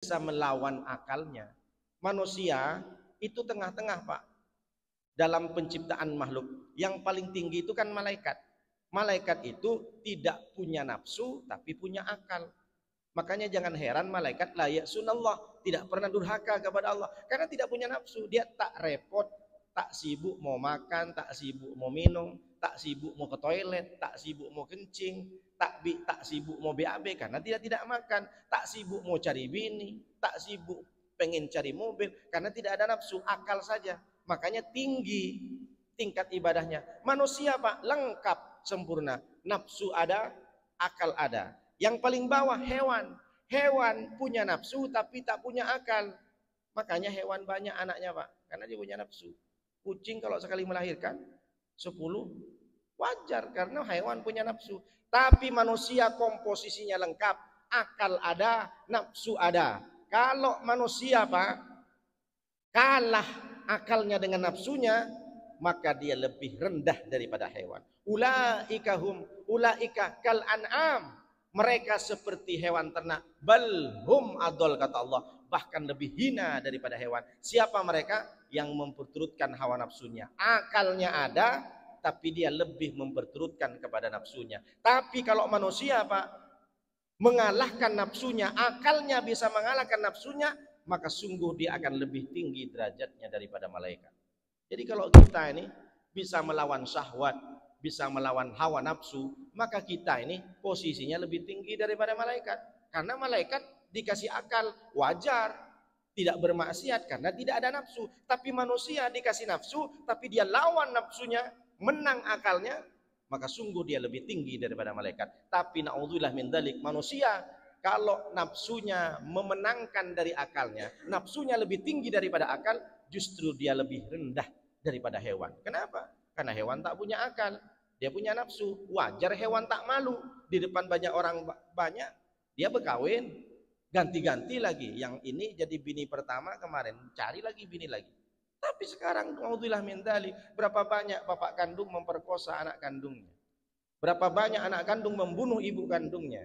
bisa melawan akalnya. Manusia itu tengah-tengah, Pak. Dalam penciptaan makhluk, yang paling tinggi itu kan malaikat. Malaikat itu tidak punya nafsu tapi punya akal. Makanya jangan heran malaikat la ya'sunallah, tidak pernah durhaka kepada Allah karena tidak punya nafsu. Dia tak repot, tak sibuk mau makan, tak sibuk mau minum, tak sibuk mau ke toilet, tak sibuk mau kencing, tak sibuk mau BAB karena dia tidak makan, tak sibuk mau cari bini, tak sibuk pengen cari mobil karena tidak ada nafsu, akal saja. Makanya tinggi tingkat ibadahnya. Manusia, Pak, lengkap sempurna. Nafsu ada, akal ada. Yang paling bawah hewan. Hewan punya nafsu tapi tak punya akal. Makanya hewan banyak anaknya, Pak, karena dia punya nafsu. Kucing kalau sekali melahirkan 10 wajar karena hewan punya nafsu. Tapi manusia komposisinya lengkap, akal ada, nafsu ada. Kalau manusia, Pak, kalah akalnya dengan nafsunya, maka dia lebih rendah daripada hewan. Ulaika kal an'am. Mereka seperti hewan ternak. Bal hum adol, kata Allah, bahkan lebih hina daripada hewan. Siapa mereka? Yang memperturutkan hawa nafsunya. Akalnya ada, tapi dia lebih memperturutkan kepada nafsunya. Tapi kalau manusia, Pak, mengalahkan nafsunya, akalnya bisa mengalahkan nafsunya, maka sungguh dia akan lebih tinggi derajatnya daripada malaikat. Jadi kalau kita ini bisa melawan syahwat, bisa melawan hawa nafsu, maka kita ini posisinya lebih tinggi daripada malaikat. Karena malaikat dikasih akal, wajar, tidak bermaksiat karena tidak ada nafsu. Tapi manusia dikasih nafsu, tapi dia lawan nafsunya, menang akalnya, maka sungguh dia lebih tinggi daripada malaikat. Tapi na'udzubillah min dzalik, manusia kalau nafsunya memenangkan dari akalnya, nafsunya lebih tinggi daripada akal, justru dia lebih rendah daripada hewan. Kenapa? Karena hewan tak punya akal, dia punya nafsu. Wajar hewan tak malu di depan banyak orang banyak, dia berkawin, ganti-ganti lagi. Yang ini jadi bini pertama, kemarin cari lagi bini lagi. Tapi sekarang naudzubillah min dzalik, berapa banyak bapak kandung memperkosa anak kandungnya? Berapa banyak anak kandung membunuh ibu kandungnya?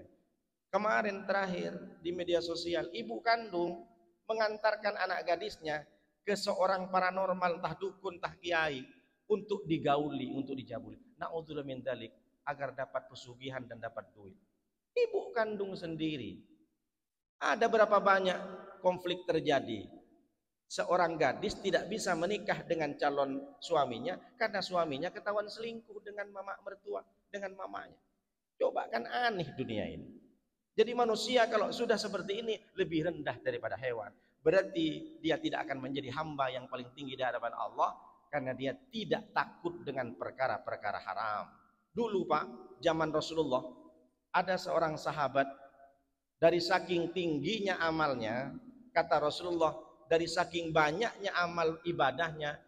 Kemarin terakhir di media sosial, ibu kandung mengantarkan anak gadisnya ke seorang paranormal, entah dukun, entah kiai, untuk digauli, untuk dijabuli. Na'udzubillah min dzalik, agar dapat pesugihan dan dapat duit. Ibu kandung sendiri. Ada berapa banyak konflik terjadi? Seorang gadis tidak bisa menikah dengan calon suaminya karena suaminya ketahuan selingkuh dengan mama mertua, dengan mamanya. Coba, kan aneh dunia ini. Jadi manusia kalau sudah seperti ini lebih rendah daripada hewan. Berarti dia tidak akan menjadi hamba yang paling tinggi di hadapan Allah karena dia tidak takut dengan perkara-perkara haram. Dulu, Pak, zaman Rasulullah, ada seorang sahabat, dari saking tingginya amalnya, kata Rasulullah, dari saking banyaknya amal ibadahnya,